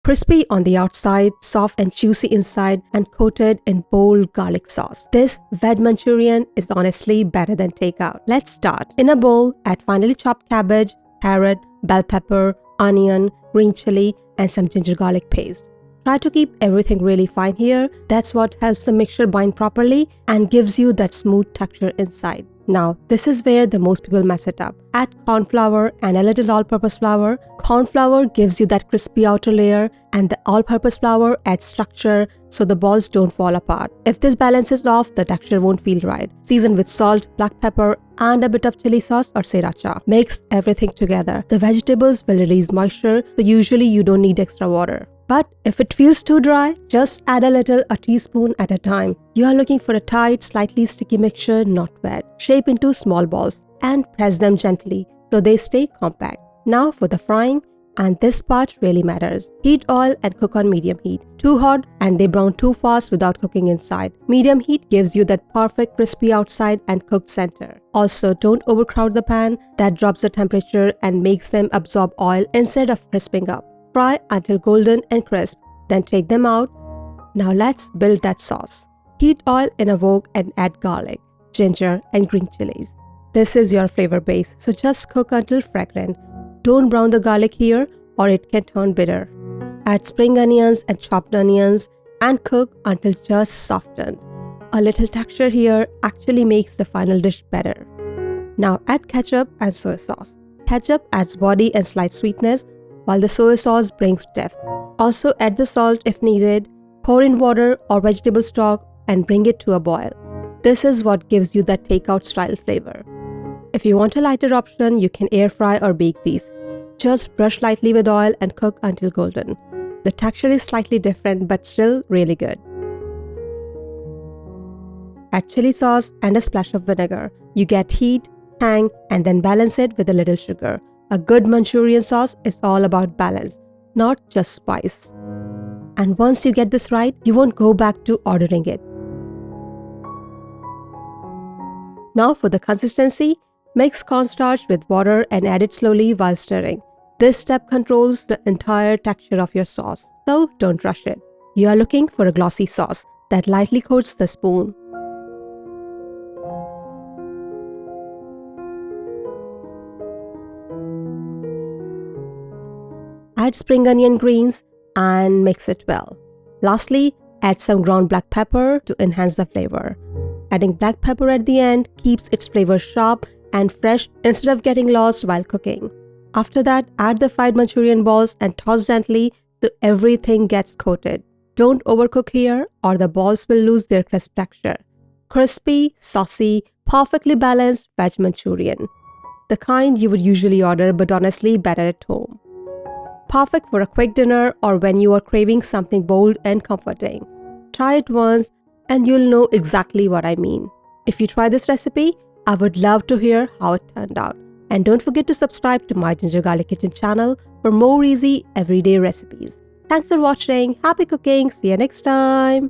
Crispy on the outside, soft and juicy inside, and coated in bold garlic sauce. This Veg Manchurian is honestly better than takeout. Let's start. In a bowl, add finely chopped cabbage, carrot, bell pepper, onion, green chili, and some ginger garlic paste. Try to keep everything really fine here. That's what helps the mixture bind properly and gives you that smooth texture inside. Now, this is where the most people mess it up. Add corn flour and a little all-purpose flour. Corn flour gives you that crispy outer layer, and the all-purpose flour adds structure so the balls don't fall apart. If this balance is off, the texture won't feel right. Season with salt, black pepper, and a bit of chili sauce or sriracha. Mix everything together. The vegetables will release moisture, so usually you don't need extra water. But if it feels too dry, just add a teaspoon at a time. You are looking for a tight, slightly sticky mixture, not wet. Shape into small balls and press them gently so they stay compact. Now for the frying, and this part really matters. Heat oil and cook on medium heat. Too hot and they brown too fast without cooking inside. Medium heat gives you that perfect crispy outside and cooked center. Also, don't overcrowd the pan. That drops the temperature and makes them absorb oil instead of crisping up. Fry until golden and crisp, then take them out. Now let's build that sauce. Heat oil in a wok and add garlic, ginger, and green chilies. This is your flavor base, so just cook until fragrant. Don't brown the garlic here or it can turn bitter. Add spring onions and chopped onions and cook until just softened. A little texture here actually makes the final dish better. Now add ketchup and soy sauce. Ketchup adds body and slight sweetness, while the soy sauce brings depth. Also add the salt if needed, pour in water or vegetable stock and bring it to a boil. This is what gives you that takeout style flavor. If you want a lighter option, you can air fry or bake these. Just brush lightly with oil and cook until golden. The texture is slightly different but still really good. Add chili sauce and a splash of vinegar. You get heat, tang, and then balance it with a little sugar. A good Manchurian sauce is all about balance, not just spice. And once you get this right, you won't go back to ordering it. Now for the consistency, mix cornstarch with water and add it slowly while stirring. This step controls the entire texture of your sauce, so don't rush it. You are looking for a glossy sauce that lightly coats the spoon. Add spring onion greens and mix it well. Lastly, add some ground black pepper to enhance the flavor. Adding black pepper at the end keeps its flavor sharp and fresh instead of getting lost while cooking. After that, add the fried Manchurian balls and toss gently so everything gets coated. Don't overcook here or the balls will lose their crisp texture. Crispy, saucy, perfectly balanced Veg Manchurian. The kind you would usually order but honestly better at home. Perfect for a quick dinner or when you are craving something bold and comforting. Try it once and you'll know exactly what I mean. If you try this recipe, I would love to hear how it turned out. And don't forget to subscribe to my Ginger Garlic Kitchen channel for more easy everyday recipes. Thanks for watching. Happy cooking. See you next time.